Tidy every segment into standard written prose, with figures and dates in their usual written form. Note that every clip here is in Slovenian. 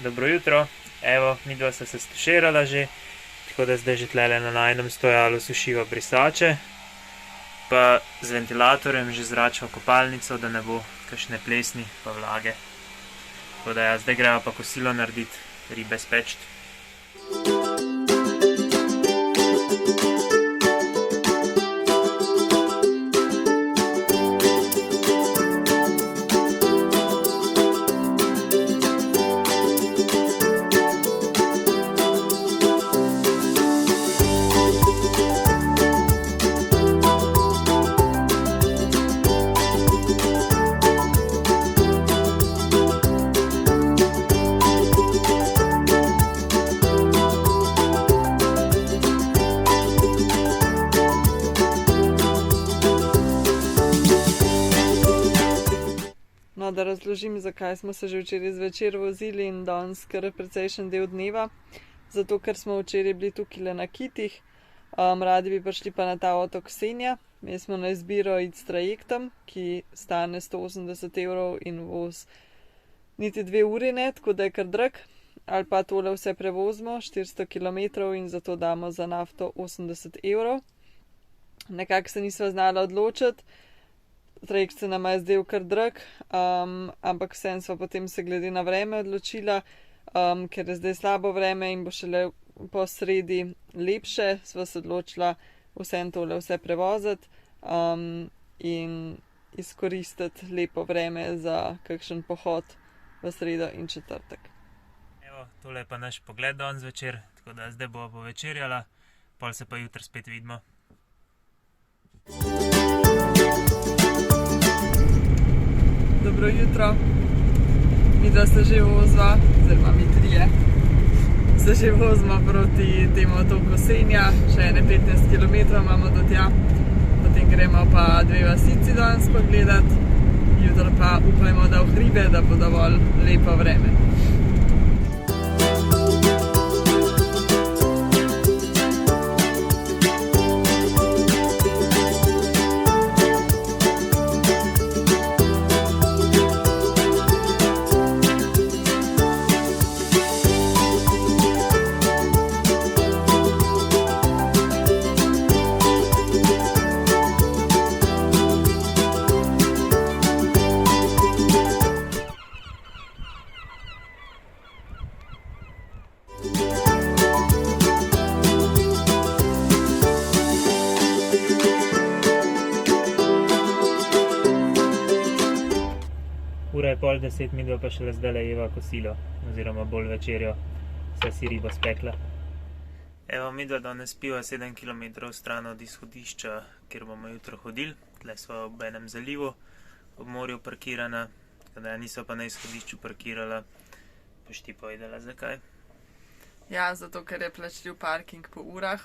Dobro jutro, evo, midva sta se stuširala že, tako da zdaj že tlele na najnem stojalu sušiva brisače, pa z ventilatorjem že zračiva kopalnico, da ne bo kakšne plesni pa vlage. Tako da ja, zdaj greva pa kosilo narediti, ribe speč. No, da razložim, zakaj smo se že včeraj zvečer vozili in danes kar precejšen del dneva. Zato, ker smo včeraj bili tukaj na Kitih, radi bi prišli pa na ta otok Senja. Mi smo na izbiro iti s trajektom, ki stane 180 evrov in voz niti 2 uri ne, tako da je kar drag. Ali pa tole vse prevozimo, 400 km in zato damo za nafto 80 evrov. Nekako se nisva znala odločiti. Trajekt se nama je zdel kar drag, ampak vsem sva potem se glede na vreme odločila, ker je zdaj slabo vreme in bo šele po sredi lepše, sva se odločila vsem tole vse prevoziti in izkoristiti lepo vreme za kakšen pohod v sredo in četrtek. Evo, tole je pa naš pogled danes večer, tako da zdaj bova povečerjala, pol se pa jutri spet vidimo. Dobro jutro, midva se že vozva, oziroma mi trije, se že vozimo proti temu otoku Senja, še ene 15 km imamo do tja, potem gremo pa 2 vasici danes pogledati, jutro pa upajmo, da v hribe, da bo dovolj lepo vreme. Ura je 9:30, midva pa šele zdajle jeva kosilo, oziroma bolj večerjo, saj si ribo spekla. Evo, midva danes piva 7 km stran od izhodišča, kjer bomo jutro hodili. Tle sva ob enem zalivu, ob morju parkirana, tako da nisva pa na izhodišču parkirala. Boš ti povedala zakaj? Ja, zato ker je plačljiv parking po urah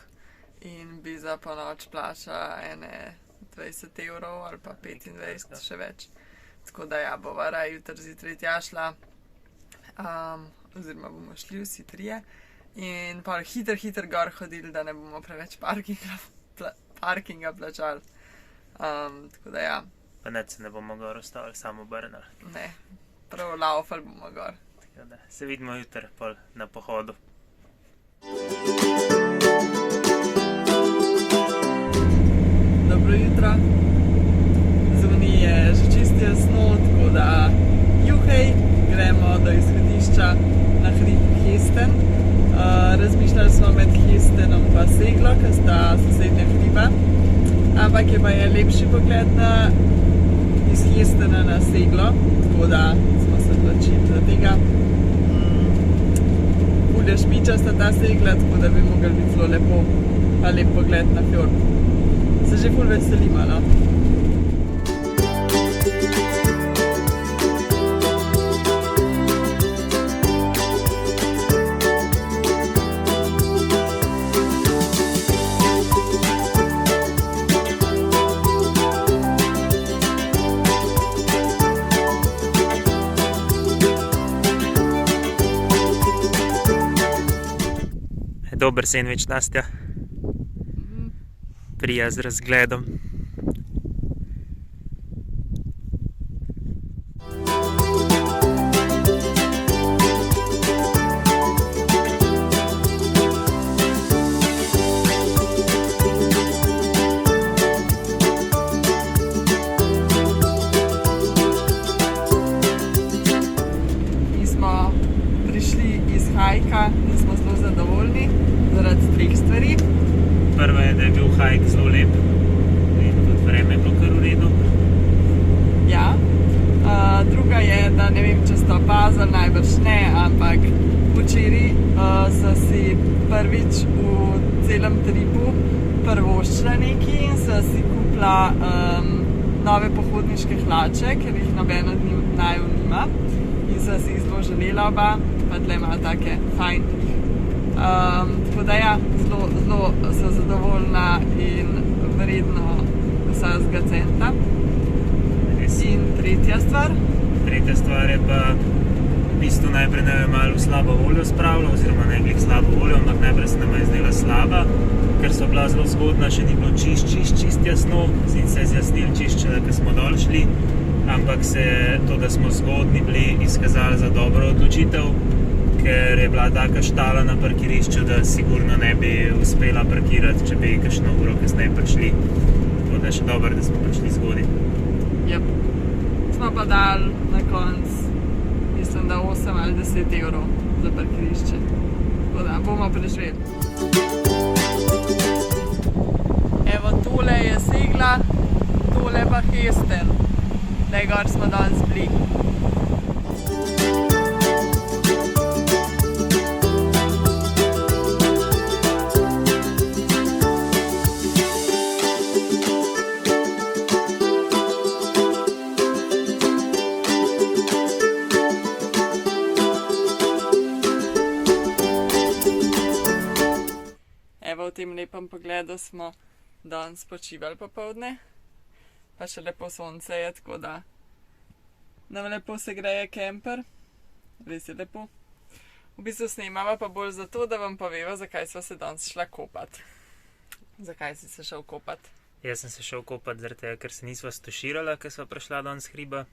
in bi za ponoč plačala ene 20 evrov ali pa 25, še več. Tako da ja, bova raje jutri zjutraj tja šla, oziroma bomo šli vsi trije in pa hiter gor hodili, da ne bomo preveč parkinga plačali. Tako da ja. Pa nič se ne bomo gor ostavili, samo obrnili. Ne, prav laufali bomo gor. Tako da se vidimo jutri pol na pohodu. Dobro jutro. Zunaj je že čisto jasno, tako da juhej, gremo do izhodišča na hrib Hesten. Razmišljali smo med Hestenom pa Seglo, ker sta sosednja hriba, ampak je pa lepši pogled iz Hestena na Seglo, tako da smo se odločili za tega. Ful je špičasta ta Segla, tako da bi mogli biti zelo lepo, pa lep pogled na fjord. Se že ful veselimo, no? Dober sendvič, Nastja. Prija z razgledom. hike zelo lep in tudi vreme je bilo kar v redu. Ja. Druga je, da ne vem, če ste opazili, najbrž ne, ampak včeraj sem si prvič v celem tripu prvoščila nekaj in sem si kupila nove pohodniške hlače, ker jih noben od naju nima. In sem si jih zelo želela oba, pa tle imajo take fajn. Tako da ja, zelo sem zadovoljna in vredno vsakega centa. In tretja stvar? Tretja stvar je pa v bistvu najprej ne je malo v slabo voljo spravila, oziroma ne glih slabo voljo, ampak najprej se nam je zdela slaba, ker so bila zelo zgodna, še ni bilo čist jasno, in se je zjasnil čiščela, ko smo dol šli, ampak se je to, da smo zgodni bili, izkazali za dobro odločitev, ker je bila taka štala na parkirišču, da sigurno ne bi uspela parkirati, če bi kakšno uro kasneje prišli. Tako da je še dobro, da smo prišli zgodaj. Jep. Smo pa dali na konc, mislim, da 8 ali 10 evrov za parkirišče. Tako da bomo preživeli. Evo, tole je Segla, tole pa Hester. Daj gor smo danes bili. V tem lepem pogledu smo danes počivali popoldne, pa še lepo sonce je, tako da nam lepo se greje kemper, res je lepo. V bistvu snemava pa bolj zato, da vam poveva, zakaj sva se danes šla kopat. Zakaj si se šel kopat? Jaz sem se šel kopat zaradi tega, ker se nisva stoširala, ker sva prišla danes hriba,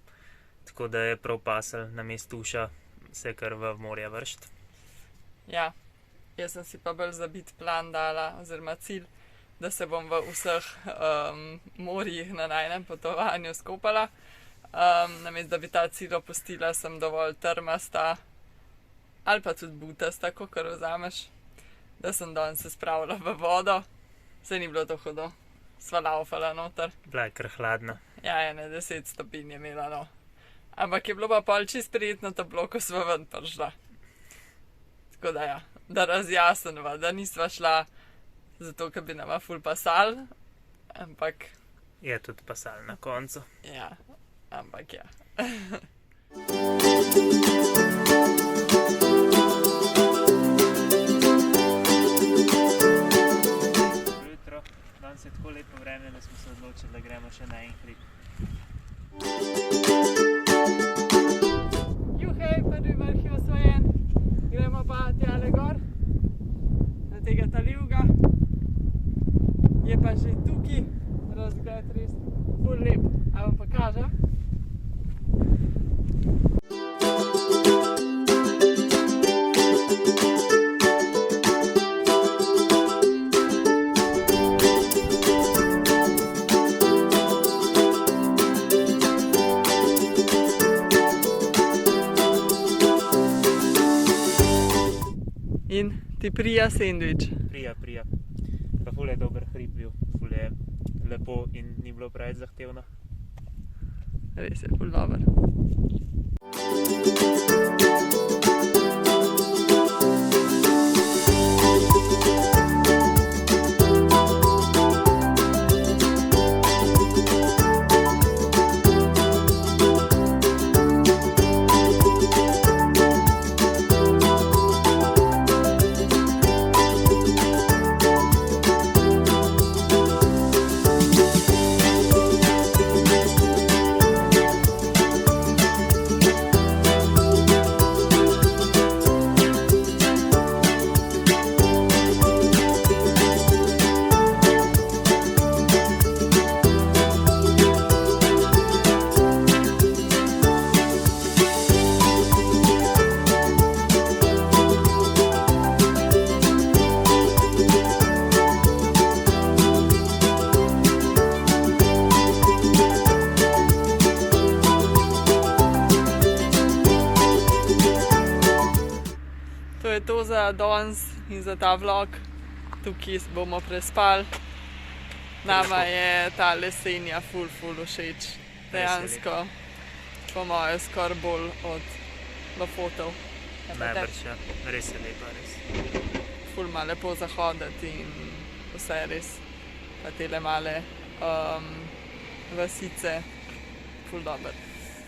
tako da je prav pasel namesto tuša se kar v morje vršt. Ja. Jaz sem si pa bolj zabit plan dala, oziroma cilj, da se bom v vseh morjih na najnem potovanju skopala. Namesto da bi ta cilj opustila, sem dovolj trmasta ali pa tudi butasta, kakor vzameš, da sem danes se spravila v vodo. Saj ni bilo to hudo, sva laufala noter. Bila je kar hladna. Ja, 10 stopinj je imela, no. Ampak je bilo pa pol čist prijetno toplo, ko sva ven prišla. Tako da ja. Da razjasneva, da nisva šla zato, ker bi nama ful pasal, ampak... Je tudi pasal na koncu. Ja, ampak ja. Jutro, danes je tako lepo vreme, da smo se odločili, da gremo še na en hrib. Juhej, prvi vrh je osvojen. Gremo pa tjale gor, na tega talivga. Je pa že tukaj razgled res ful lep. A vam pokažem? In ti prija sendvič. Prija. Pa ful je dober hrib bil, ful je lepo in ni bilo preveč zahtevno. Res je ful dober. To je to za danes in za ta vlog. Tukaj bomo prespali Nama je ta lesenja ful všeč. Dejansko, po mojem, skoraj bolj od Lofotov. Najbrž, ja. Res je lepa, res. Ful ima lepo zahoditi in vse res. Pa tele male vasice, ful dober.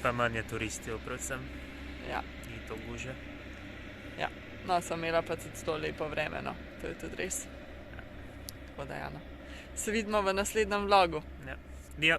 Pa manj je turistov, predvsem. Ja. Ni to guže. Ja, no, sem imela pa tudi to lepo vreme, no. To je tudi res. Tako da, ja, no. Se vidimo v naslednjem vlogu. Ja. Ja.